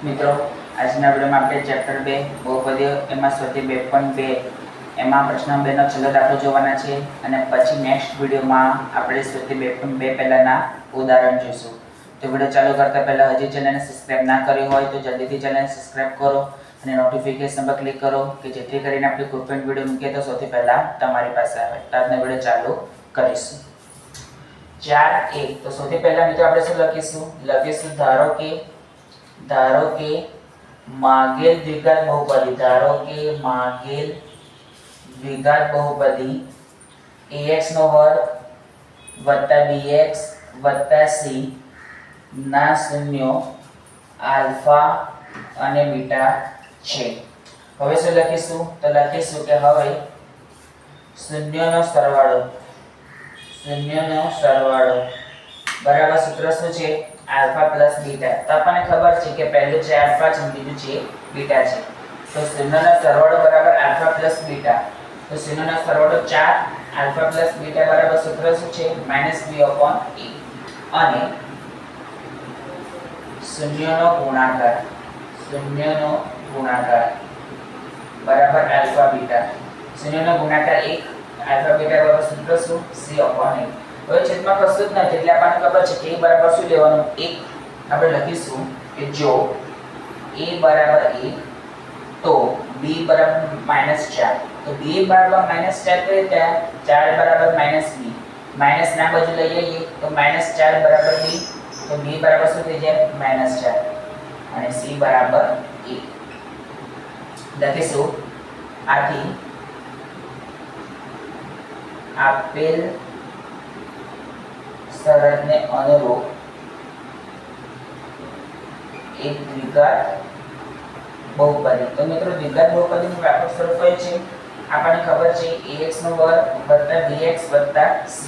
મિત્રો આજના વિડીયોમાં આપણે ચેપ્ટર 2 બહુપદીઓ એમાં સ્વતી 2.2 એમાં પ્રશ્ન 2 નો છેલ્લો દાખલો જોવાના છે અને પછી નેક્સ્ટ વિડીયોમાં આપણે સ્વતી 2.2 પહેલાના ઉદાહરણ જોઈશું. તો વિડીયો ચાલુ કરતા પહેલા હજી ચેનલને સબસ્ક્રાઇબ ના કરી હોય તો જલ્દીથી ચેનલને સબસ્ક્રાઇબ કરો અને નોટિફિકેશન પર ક્લિક કરો કે જેથી કરીને આપણે કોઈ પણ વિડીયો મૂકીએ તો સૌથી પહેલા તમારી પાસે આવે. તો આજનો વિડીયો ચાલુ કરીશું. 4a તો સૌથી પહેલા મિત્રો આપણે શું લખીશું ધારો કે માગેલ દ્વિઘાત બહુપદી ax નો વર્ગ વત્તા bx વત્તા c ના શૂન્યો આલ્ફા અને બીટા છે. હવે શું લખીશું? તો લખીશું કે હવે શૂન્યનો સરવાળો બરાબર સૂત્ર શું છે? Alpha plus beta. તો આપણને ખબર છે કે પહેલું છે આલ્ફા છે બીજું છે બીટા છે. તો શૂન્યનો સરવાળો બરાબર આલ્ફા પ્લસ બીટા. તો શૂન્યનો સરવાળો 4 આલ્ફા પ્લસ બીટા બરાબર સૂત્ર શું છે? -b/a અને શૂન્યનો ગુણાકાર બરાબર આલ્ફા બીટા. શૂન્યનો ગુણાકાર 1 આલ્ફા બીટા બરાબર સૂત્ર શું? c/a. હવે છેદમાં કશું જ નથી એટલે આપણને ખબર છે કે a બરાબર શું લેવાનું? 1. આપણે લખીશું કે જો a બરાબર 1 તો b બરાબર -4. તો b બરાબર -4 કરીએ ત્યાં 4 બરાબર -b. માઈનસ ના બાજુ લઈ આવીએ તો -4 બરાબર b. તો b બરાબર શું થઈ જાય? -4 અને c બરાબર 1 લખીશું. આથી આપેલ શરતને અનુરૂપ એક દ્વિઘાત બહુપદી. તો મિત્રો દ્વિઘાત બહુપદીનું વ્યાપક સ્વરૂપ કયું છે? આપણને ખબર છે ax નો વર્ગ વત્તા bx વત્તા c.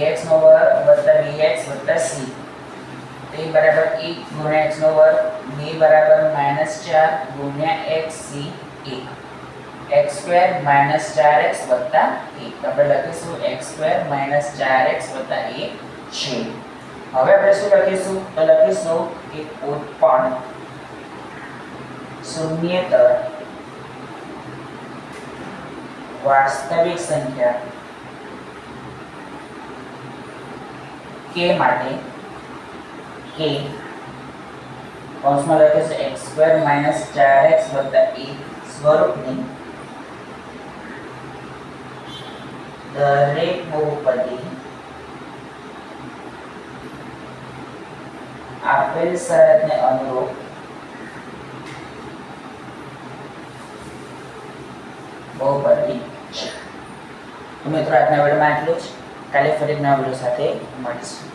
ax નો વર્ગ વત્તા bx વત્તા c તો એ બરાબર 1 ગુણ્યા x નો વર્ગ, b બરાબર -4 ગુણ્યા xc 1 x² - 4x વત્તા 1. આપણે લખીશું x² - 4x વત્તા 1 છે. હવે આપણે શું લખીશું? તો લખીશું કે ઉત્પન્ન શૂન્યેતર વાસ્તવિક સંખ્યા k માટે k કૌંસમાં લખીશું x² - 4x વત્તા 1 સ્વરૂપની દરેક બહુપદી આપેલ શરતને અનુરૂપ બહુપદી છે. તો મિત્રો આજના વિડીયોમાં આટલું જ. કાલે ફરી નવા વિડીયો સાથે મળીશું.